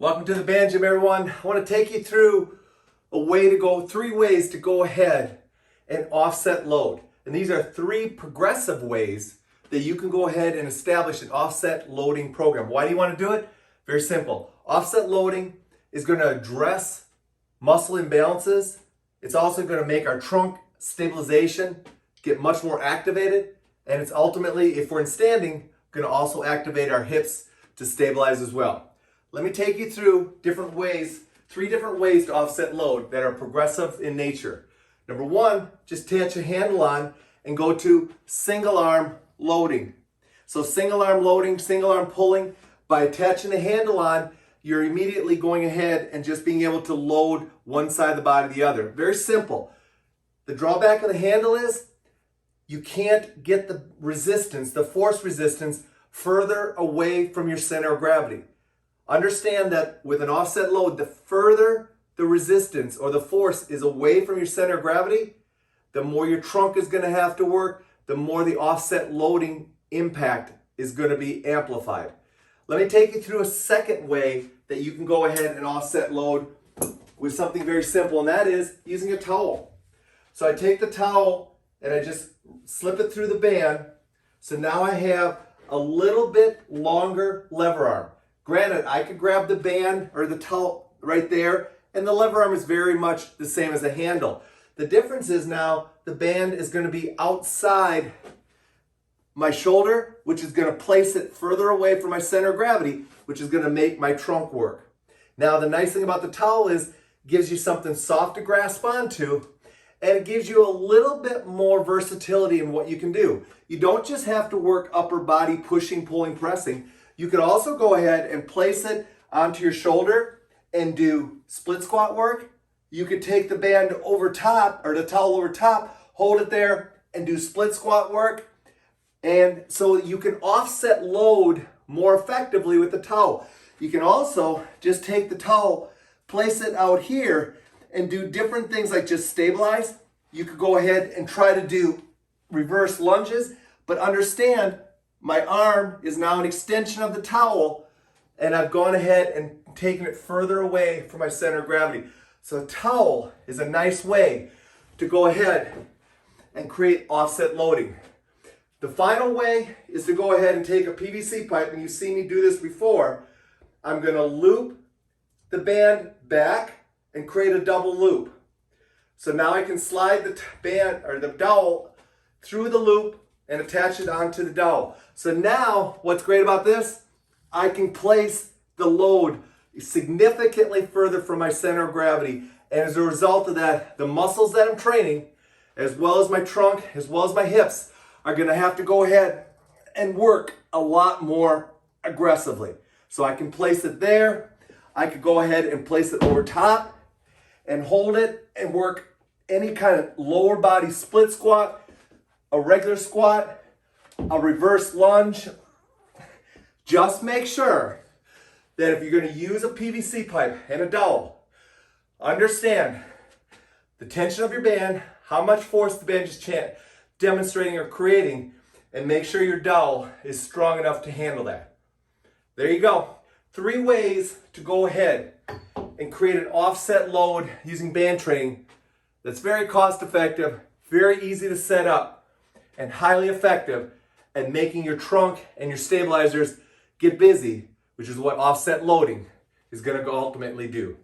Welcome to the band gym, everyone. I want to take you through three ways to go ahead and offset load. And these are three progressive ways that you can go ahead and establish an offset loading program. Why do you want to do it? Very simple. Offset loading is going to address muscle imbalances. It's also going to make our trunk stabilization get much more activated. And it's ultimately, if we're in standing, going to also activate our hips to stabilize as well. Let me take you through three different ways to offset load that are progressive in nature. Number one, just attach a handle on and go to single arm loading. So single arm loading, single arm pulling, by attaching the handle on, you're immediately going ahead and just being able to load one side of the body to the other. Very simple. The drawback of the handle is you can't get the resistance, the force resistance, further away from your center of gravity. Understand that with an offset load, the further the resistance or the force is away from your center of gravity, the more your trunk is going to have to work, the more the offset loading impact is going to be amplified. Let me take you through a second way that you can go ahead and offset load with something very simple, and that is using a towel. So I take the towel and I just slip it through the band. So now I have a little bit longer lever arm. Granted, I could grab the band or the towel right there, and the lever arm is very much the same as the handle. The difference is now the band is going to be outside my shoulder, which is going to place it further away from my center of gravity, which is going to make my trunk work. Now, the nice thing about the towel is it gives you something soft to grasp onto, and it gives you a little bit more versatility in what you can do. You don't just have to work upper body pushing, pulling, pressing. You could also go ahead and place it onto your shoulder and do split squat work. You could take the band over top or the towel over top, hold it there and do split squat work. And so you can offset load more effectively with the towel. You can also just take the towel, place it out here and do different things like just stabilize. You could go ahead and try to do reverse lunges, but understand my arm is now an extension of the towel, and I've gone ahead and taken it further away from my center of gravity. So a towel is a nice way to go ahead and create offset loading. The final way is to go ahead and take a PVC pipe, and you've seen me do this before. I'm going to loop the band back and create a double loop. So now I can slide the band or the dowel through the loop and attach it onto the dowel. So now what's great about this, I can place the load significantly further from my center of gravity. And as a result of that, the muscles that I'm training, as well as my trunk, as well as my hips, are going to have to go ahead and work a lot more aggressively. So I can place it there. I could go ahead and place it over top and hold it and work any kind of lower body split squat, a regular squat, a reverse lunge. Just make sure that if you're going to use a PVC pipe and a dowel, understand the tension of your band, how much force the band is demonstrating or creating, and make sure your dowel is strong enough to handle that. There you go. Three ways to go ahead and create an offset load using band training that's very cost effective, very easy to set up, and highly effective at making your trunk and your stabilizers get busy, which is what offset loading is going to ultimately do.